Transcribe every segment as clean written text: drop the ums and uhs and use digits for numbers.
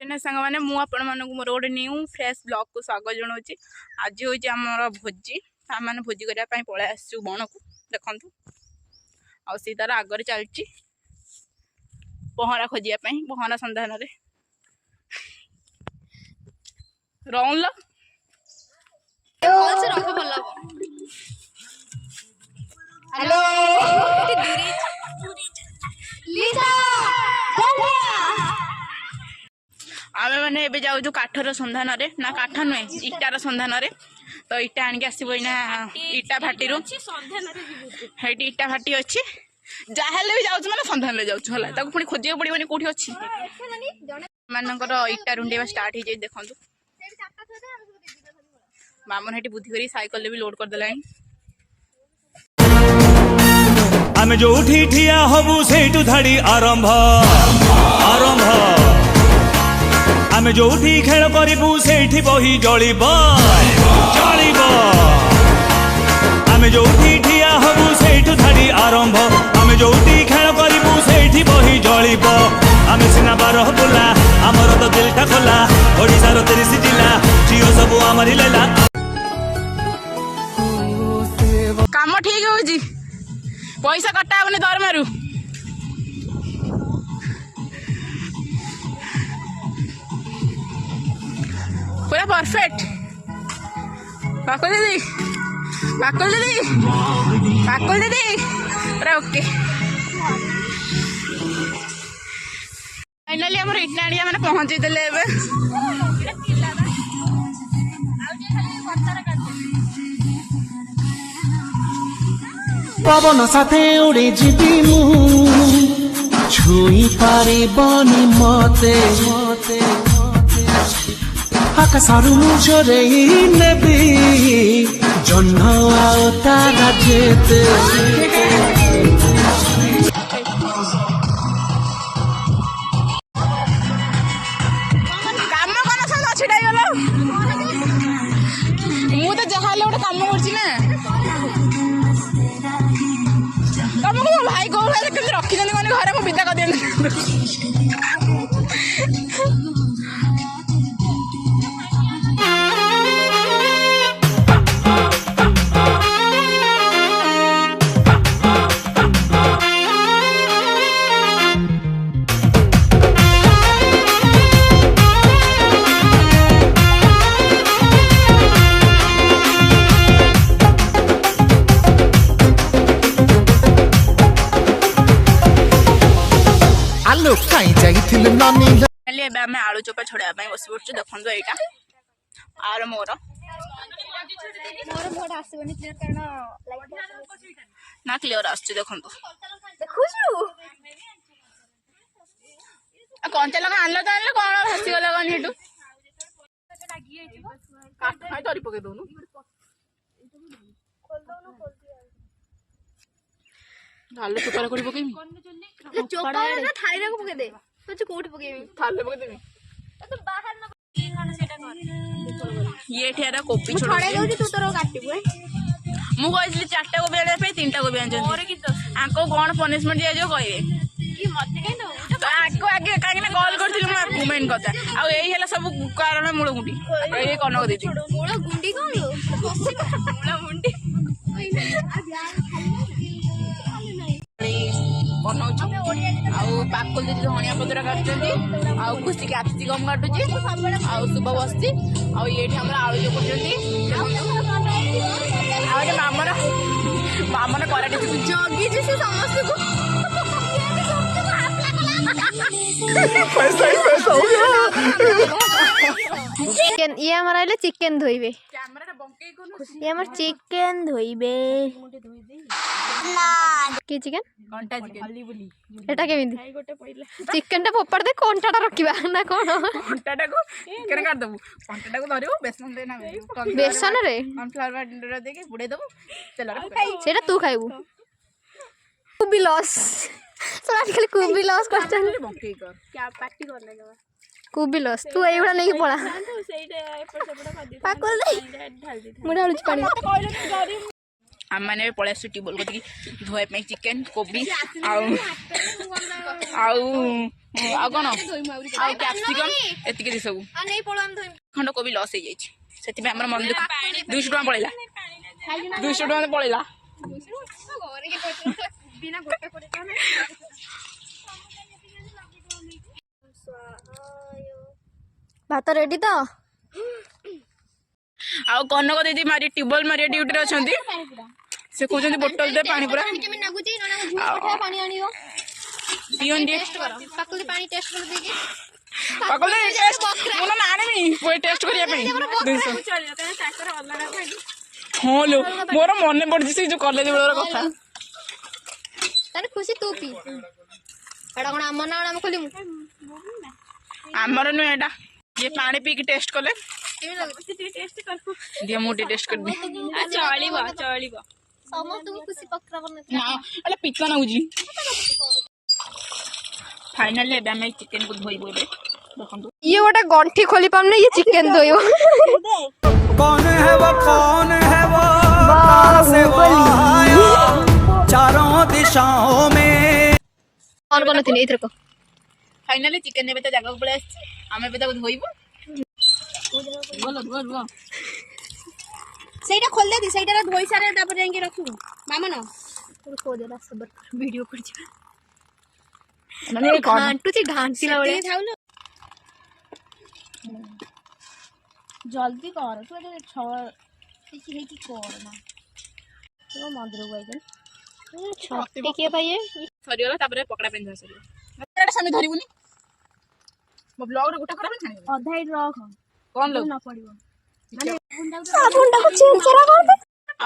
सांग मैंने मुझे मोर गोटे न्यू फ्रेश ब्लॉग को स्वागत जनाऊँ। आज हूँ आमर भोजी आम मैंने भोजी करने पलि आसू बण को देखु आई तार आगे चलती पहरा खोजापी पहरा सन्धान रौन हेलो आम मैंने ए जाऊँ काठर सन्धान ना काठ नुहे इटार सन्धान तो इटा आणिक आसो इटा भाटी इटा भाटी अच्छी जहाँ भी जाऊँ मैंने सन्धान जाऊँ पुणी खोजा पड़ोनी कौटी अच्छी मानकर इटा रुंडेवा स्टार्ट हो जाए देखो मामन हेटी बुद्धि करी साइकल भी लोड करदेला आमे जोठी ठिया हबु सेठु धाड़ी आरंभ आरंभ आमे जोठी खेल करिबु सेठी बही जळिब जळिब आमे जोठी ठिया हबु सेठु धाड़ी आरंभ आमे जोठी खेल करिबु सेठी बही जळिब आमे सिना बारह बुला हमर तो दिलटा खोला ओडिसा रो 30 जिला जियो सब हमरी लेला काम ठीक हो जी पैसा कटा होनी दरमारू पूरा परफेक्ट पाकुल दीदी पाकुल दीदी पाकुल दीदी पूरा ओके फाइनली आम इटा मैंने पहुँचे देले पवन साथे उड़े जीवी मु छुई पारे बनी मते आकाशरू मुझे नेबी जह्न आओ तारा जेते काम कौन सब छिड़ा गल मु तो जहाँ गोटे कम कर तुमको मो भाई कौ भाई कमी रखी कौन घर को विदा कर दिया आलू चोपा छड़ा बस पड़े देखो यहाँ आर मोर ना क्लीयर आस देखो कंचा लगा आनल तो आनल कौन भासीगला कौन हेटू तरी पकई दौनु आलू चोपा कोड़ी पकईमी ये ठेरा कोपी छोड़ मु कही 4टा कोबी आने 3टा कोबी आंको कौन पनिशमेंट दिया जो कहे आगे कहीं कल करी मेन कथा आई सब कारण मूलगुंडी ये कनक दीदी मूलगुंडी बनाऊँ पाकुल दीदी धनिया पतर काटुच्च खुशी कैप्सिकम काटुची शुभ बसती ये आलू चोपड़ी मामर मामन कराटे जगी समस्त चिकेन ये हमारा ले चिकेन धोइबे ये हमार चिकेन धोइबे की चिकेन कंटा चिकेन एटा केमिति चिकेन टा फोपड़ दे कोंटा टा रखिबा ना कोन कंटा को चिकेन काट दबु कंटा को धरिबो बेसन दे ना बेसन रे कॉर्नफ्लावर पाउडर दे के बुड़े दबु तेल रे सेटा तू खाइबू कुबी लॉस तो आजकल कुबी लॉस करछन बंके कर क्या पार्टी कर लेगा कुबी लॉस तू एइबड़ा नहीं पड़ा पाकुल दे मुडा हलुच पानी आम मैंने पलि आसु ट्यूबवेल कति धोवाई चिकेन कोबी आउ कौन आउ कैप्सिकम एतिक सब खंड कोबी लस हो जाए आम मन दुख 200 टका पड़ेगा 200 टका पड़ेगा भात रेडी तो आउ कनक दीदी मारी ट्यूबवेल मारिया ड्यूटी अच्छा से कहते बोतल दे पानी पूरा पियोन टेस्ट हाँ लो मोर मन पड़ी से जो कॉलेज बेलर कथा खुशी तू पी एटा कोन आम ना आम खोलिमु आमर नुह एटा ये पानी पी के टेस्ट कले दिया मुझे टेस्ट कर दी चलिबो चलिबो समस्त खुशी पकड़ा बन ना अरे पिता ना उजी फाइनली एबे हम चिकन को धोइबो बे देखंतु ये गोटे गंठी खोली पाम ये चिकन धोइबो कौन है वो कहाँ से वो आया चारों दिशाओं में और कोन थिने इधर को फाइनली चिकन नेबे तो जगह पळे आछि आमे बे ताको धोइबो बोलो बोलो सेटा खोल दे सेटा धोई सारे तापर जाके रखू मामा न को देला सब वीडियो कर जा माने घांटू ची घांटीला बळे जल्दी कर तू ए छ हेकी कर ना तो मंदिर गई छत्ती के भाई सरी गला तापर पकड़ा पेन सरी एटा सामने धरिबुनी मो ब्लॉग रे गोटा खराब छानी अधाई रख कौन लोग न पड़िबो साबुनटा को चेंज करा कर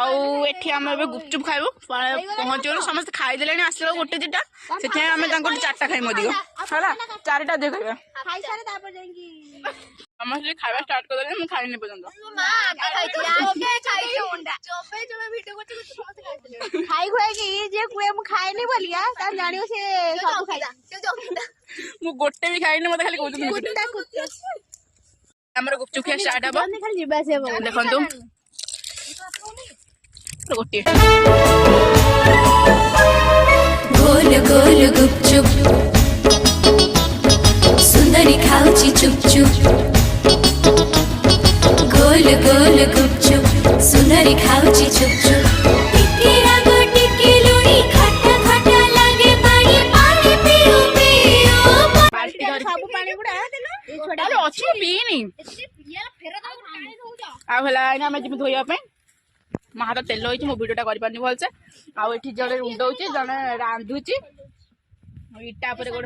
आउ एठी हम एबे गुपचुप खाइबो पहुंचो समस्त खाइ देलेनी आसलो गोटे दिटा सेथे हम तांको चारटा खाइ मदियो हला चारटा दे खाइबा खाइ सारे तापर जाएंगी समस्त खाइबा स्टार्ट कर देले हम खाइ नै पर्यंत मां आगे खाइ तो ओके खाइ के ओंडा चोपे चोपे वीडियो करते कुछ समस्त खाइ खाइ खुआई के जे कुए हम खाइ नै बोलिया ता जानियो से सब खाइ मु गोटे भी खाइ नै मते खाली कहउछु कुत्ता कुत्ता हमर गुपचुप खिया स्टार्ट हबो खाली जिबा से देखंतु गोटे गोल गोल गुपचुप सुंदरी खाउची चुप चुप गोल गोल गुपचुप सुंदरी खाउची चुप चुप टिके रागो टिके लुणी खट्टा खट्टा लागे पानी पानी पियो पियो बाल्टी धरि सब पानी गुडा ए छोड़ा अरे अछि पीनी यार फेर तो पानी होजा आ भला ना मैं जिम धोइया पे मा हाथ तेल होइछ मो वीडियोटा करि पानी भलसे आ एठी जणे रुंडौची जणे रांधुची इटा पर गोड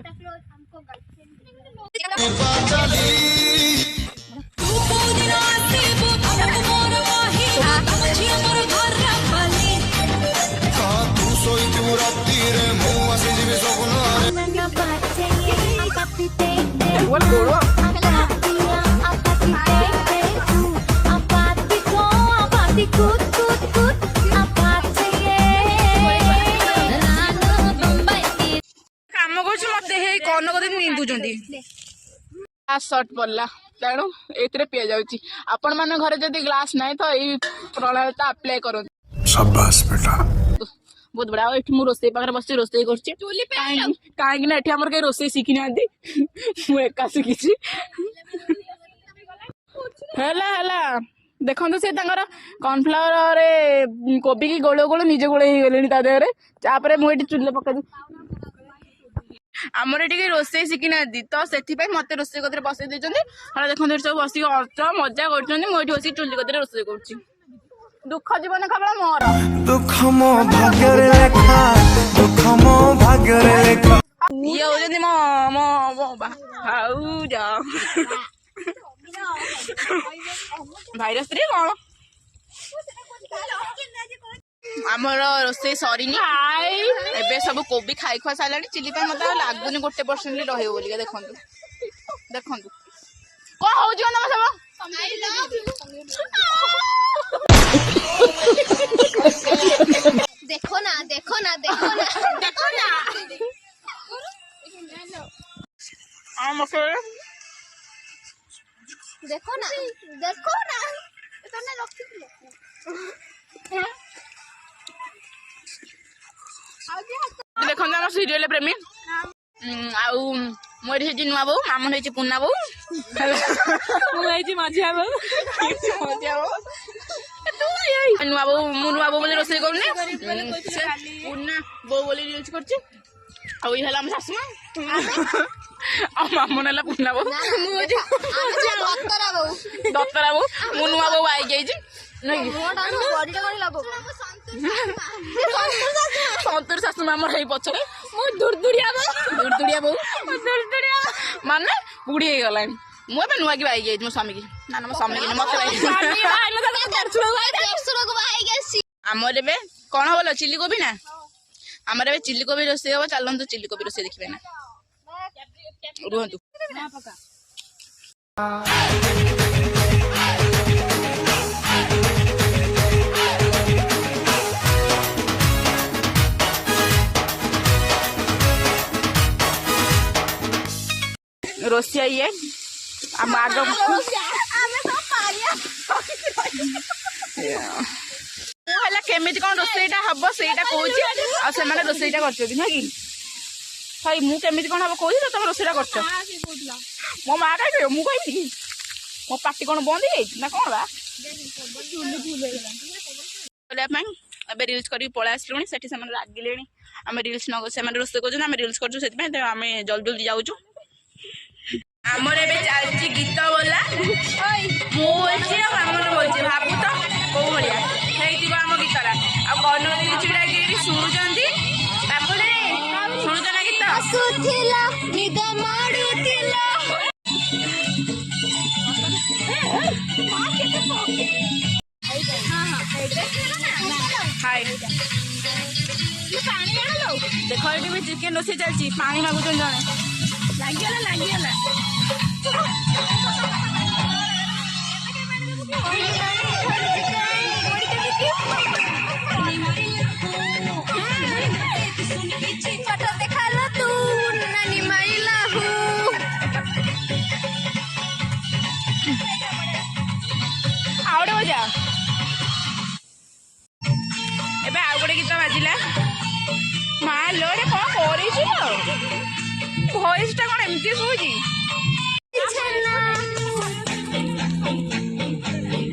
काम करछु मते हे कोन को दिन निंदुचंदी आ शॉट पड़ला तेणु एतरे पिया जाउची आपण माने घरे जदी ग्लास नाही तो एई प्रणालीता अप्लाई करो शाबाश बेटा बहुत बड़ा एठी मु रोसे पाखरे बसि रोसे करछि काहे ना एठी हमर के रोसे सिखि नांदी मु एका सिखिछि हला हला देखंतु से तांगर कॉर्नफ्लावर रे कोबी की गोलो गोलो निजे गोळे ही गेलेनी ता देहरे तापरे मु एठी चुल्ले पका आमर एटी रोसे शिखी ना तो से मत रोसे कदर बसई देते हाँ देखते सब बस मजा कर बस चुली कदर रोसे कर दुख जीवन खबर मोर दुख मो भाग्य रे लेखा दुख मो भाग्य रे लेखा ये होजनी मो मो मो भाऊजा भाईरस रे कौन आमर रोसे सरी एबे सब कोबी खाई खुआ सारा चिली मत लगुनि 1% रही बोलिए देखो देखो कौन हो देखो ना देखो ना देखो ना देखो ना देखो ना देखो ना देखो आम सीरियल प्रेमी आउ मोर हे नुआ बो मामन हे पुना बो मझिया बो नुआ बो मु नुआ बो बोले रोसे करने पुना बो बोले यूज करछि आउ ई हला हम सासु आ मामन हला पुना बो दत्तरा बो मु नुआ बो आई गई छी नहीं संतूर सासु मामर है पछरे दुरदुड़िया बो माने बुढ़ी हो गला मुझे नुआ की भाई गई मो स्वामी की ना मो स्वामी की मत आमर ए कौन बोल चिल्ली कोबी ना आमर ए चिल्ली कोबी रोसे हम चलत चिल्ली कोबी रोसे देखिए ना रुहतु रोसिया ये आम आग केमिति कौन रोसईटा हम सेटा कहूँ आ रोसईटा कर कि भाई मु केमिति कौन हम कहूँ तुम रोसईटा कर मो माँ कह मु कह मो पार्टी कौन बंद है ना कौन बा रिल्स कर पलै आसलुँ से रागिले आम रिल्स न से रोसे कर रिल्स कर जल्दी जल्दी जाऊँ आमर ए चलती गीत बोला मुझे मामन बोलছি भाबु तो कौ भाया आम गीतरा आन छिड़ा शुणुं शुणुच ना गीत देख ये चिकेन रोसे चलती पानी मागुच जड़े लगिगला आउटे बजा एबे आउ गोटे गीत बाजिला माँ लोरे कौन भयसटा कौन एमती शुची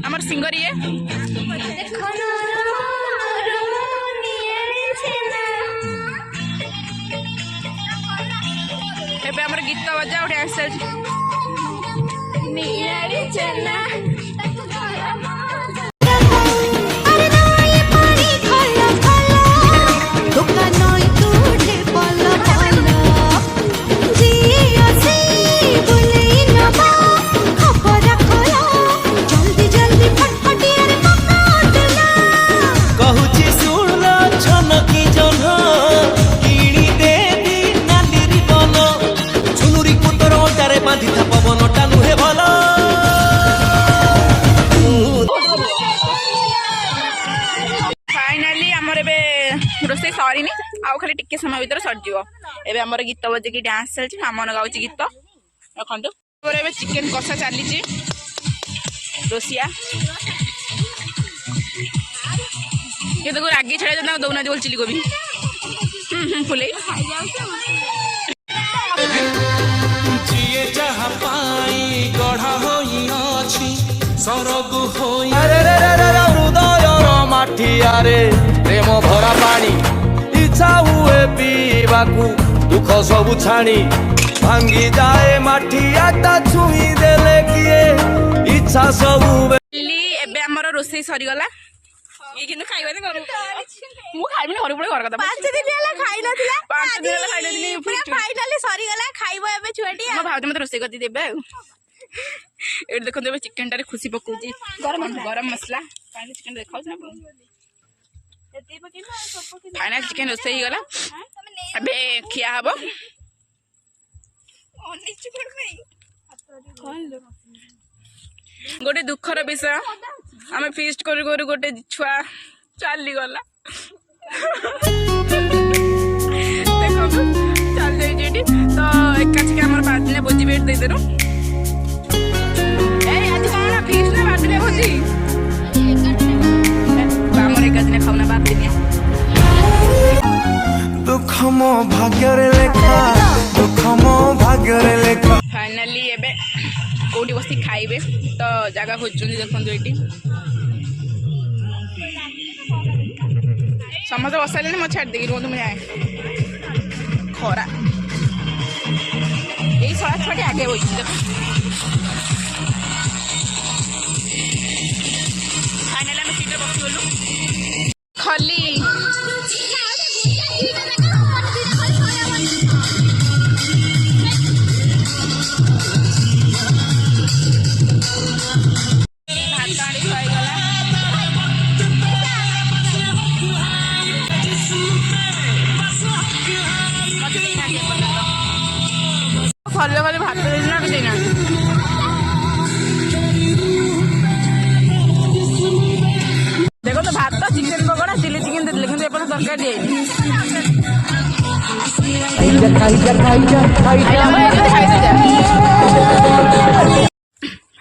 आमर सिंगर ये एबे आमर गीत बजा और डांस चलछि रोसे सरी आउ खाली टिके समय भर सरज एबे हमर गीत बजे डांस चलछि मामन गाउछि गीत रखंतु एबे चिकेन कषा चली रोसिया ये देखो रागी छड़ा जना दौना बोल चिली कोबी फुले जिए जहा पाई गढ़ा होई अछि सरगु होई हृदय माठिया रे प्रेम भरा पानी इच्छा हुए पीवाकू दुख सबु छाणी भांगी जाए माठिया ता छुई देले किए इच्छा सबु एबे हमर रोसई सरी गला ये किनु खाइबाने करू मु खाइबिनी घर पुरे घर कथा 5 दिन होला खाइ नथिला 5 दिन होला खाइ नथिनी पूरा फाइनली सरी गला खाइबो एबे छुएटी म भाउज मते रोसई करती देबे ए देखो देबे चिकन टारे खुशी पकोजी गरम मसला फाइनल चिकन देखाउ ना फाइनल चिकन रोसई गला अबे खिया हबो गोटे दुखर विषय आम फिस्ट करू करू गोटे छुआ चली गला देखो चल जाइए तो एकाची आम 5 दिन भोजी भेट दे देनु आज कौन फिस्ट ना 5 दिन भोजी आम 1 दिन खाऊ ना 5 दिन मो भाग्य लेखा दुख मो भाग्य लेखा फाइनाली एबे कोठी बसी खाइबे तो जगह खोजुनी देखंतु एटी समस्त बसाले मो छाड़ देगी रुहतु मुझे खरा यही सड़ा छड़ी आगे बसी देखो फाइनाली आम सीट बस गलु खली फल वाले भात देना भी देना देखो तो भात तो चिकेन पकोड़ा चिली चिकेन दे लेकिन एपटे तरकारी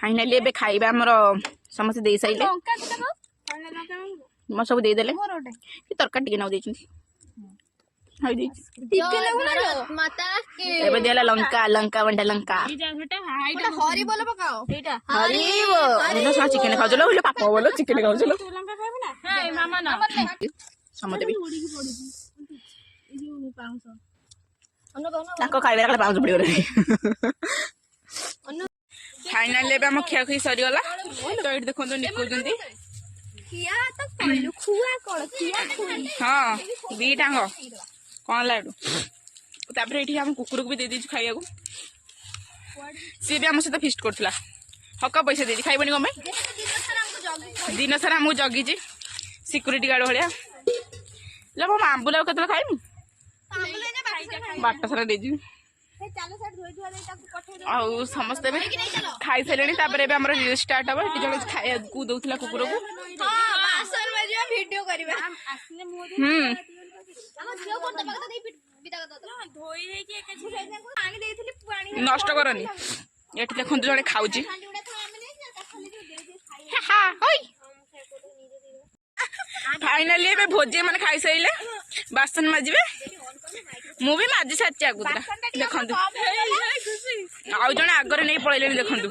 फाइनाली एबे खाइबा हमर समस्त दे साइले म सब दे देले तरकारी टिके नाउ देछन हाय दे माता एबे देला लंका लंका वंडा लंका हरी बोल पकाओ एटा हरिबो एनो सा चिकेन खाउजलो ओले पापा बोलो चिकेन खाउजलो लंका खाइबे ना हाय मामा ना समते भी ताको खाइबे रखले पाउज पडियो रे फाइनली एबे हम खिया खी सरी गला तो एट देखो तो निकल जंती किया तो कहलु खुआ कोड़ किया खुई हां दी टांगो कौन लाडू तापर एठी हम कुकुर को भी दे दीछु खाइया को सी भी हम सहित फिस्ट करथला हक पैसा दे दी खाइबनी गमे दिन सारा हमको जगी जी सिक्यूरिटी गार्ड भलिया ले हम आंबुला केतला खाइमी बाट सारा दे दी आ समस्त भी खाई सारे तापर एबे हमर रील स्टार्ट हबो एठी जने खाया को दउथला कुकुर को हां बासन में जो वीडियो करबे आसने मो हम झियो कोन तबक दे बिता कर धोई हे कि एके पानी देइथिली पानी नष्ट करनी एठी देखंतु जने खाउची हां होय फाइनली एबे भोजी माने खाई सइले बासन माजिबे मु भी माजी साची आगुतरा देखंतु आउ जने आगरे नै पळैलेनी देखंतु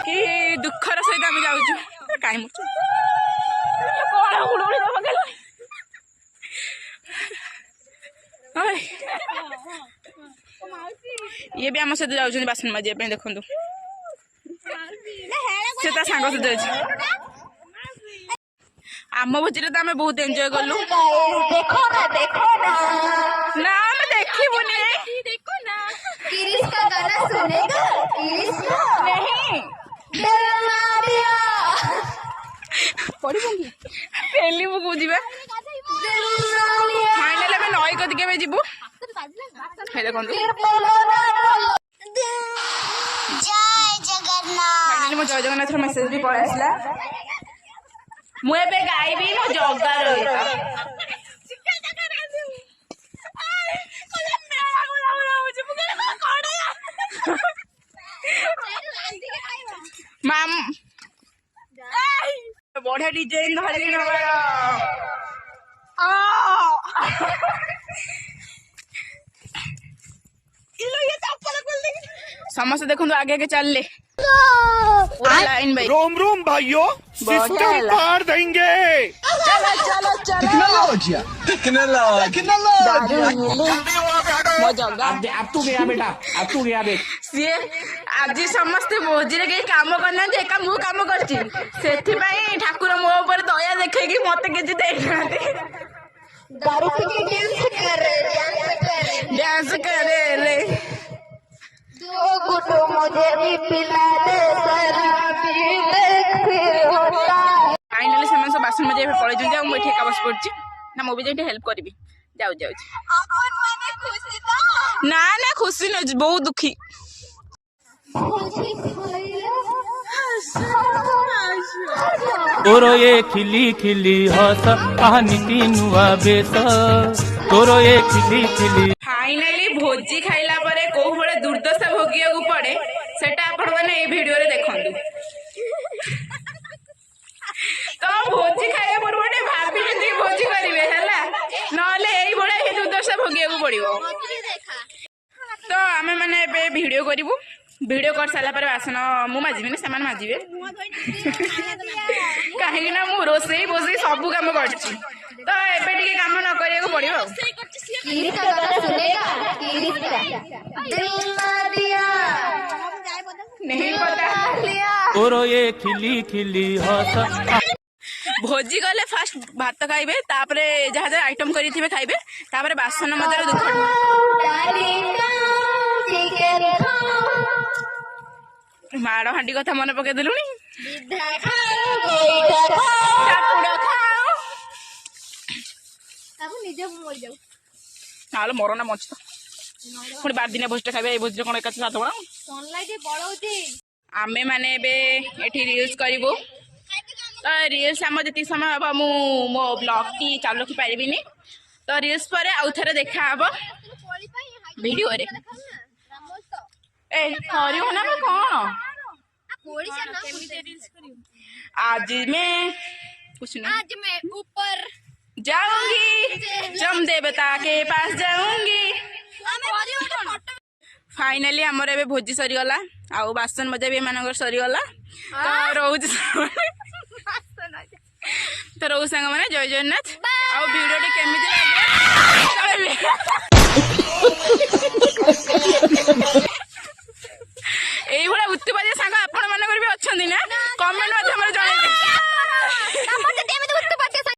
कि दुखर सहित आम जाऊँ कहीं मुझे ये भी आम सहित जाऊँ बासन माजे देखु से सांग सहित जाऊँ आम भोजी तो आम बहुत एंजॉय कलु ना आम देखबुनी देखो ना किरिस का गाना सुनेगा किरिस नहीं पेली बुकु जीवा फाइनल में नई कदी के जीवु हे देखंतु जय जगन्नाथ फाइनली मो जय जगन्नाथ मेसेज भी पळे आसला मु एबे गाइबी मो जग्गा रहता माम बढ़िया डिजाइन धरे समस्त देखो आगे आगे चल ले लाइन भाई रोम रोम भाइयों सिस्टम पार देंगे चलो चलो चलो अब तू गया बेटा अब तू गया बेटा सी आज समस्ते भोजी रे कहीं काम करना एका मु काम करची सेथि पई ठाकुर मो ऊपर दया देखे कि मते किछि देखनाते डांस करे रे दो गुटो मुझे भी पिला दे फाइनली समय सब बासन मजे पड़े जंदी आ मुठी का बस करची ना मो भी जेठी हेल्प करबी जाऊ जाऊ ना ना खुशी न बहुत दुखी तोरो ये खिली खिली हस कहानी नुआ बेस तोरो ये खिली खिली फाइनली भोजी खाइला परे को भले दुर्दशा भोगिया এই ভিডিওরে দেখন্তু তো ভোজি খাଇବା ପୂର୍ବରୁ ଟିକେ ଭାବି ଚିନ୍ତି ଭୋଜି କରିବେ ହେଲା ନହେଲେ ଏଇଭଳିଆ ହିଁ ଦୁର୍ଦ୍ଦଶା ଭୋଗିବାକୁ ପଡିବ ତ ଆମେ ମାନେ ଏବେ ଭିଡିଓ କରିବୁ ଭିଡିଓ କରିସାରିଲା ପରେ ବାସନ ମୁଁ ମାଜିବିନି ସେମାନେ ମାଜିବେ କାହିଁକି ନା ମୁଁ ରୋଷେଇ ବୋଷେଇ ସବୁ କାମ କରିଛି ତ ଏବେ ଟିକେ କାମ ନ କରିବାକୁ ପଡିବ ଆଉ नहीं पता तोर ये खिली खिली हस भोजी गले फास्ट भात खाइबे तापरे जहाँ जहाँ आइटम करिथिबे खाइबे तापरे बासन मजार दुख माड़ हांडी कथा मन पके देलुनी नालो मरो ना मच तो पुणी 12 दिन भोजटा खाइबे ए भोजरे कोन एका सात बणा आमे माने एबे एठी रील्स करिवो तो रील्स आम जी समय हम मु मो ब्लॉग की चालू रखी पारिनी तो रील्स पर आउ थे देखा हम वीडियो रे ए करियो ना कौन आज मैं कुछ नहीं आज मैं ऊपर जाऊंगी जम देवता के पास जाऊंगी फाइनली आमर एबे भोजी सरीगला आउ बासन मजा भी एमानकर सरीगला तो रोज तो रोज सांग माने जय जगन्नाथ आउ वीडियो टी केमिति लागला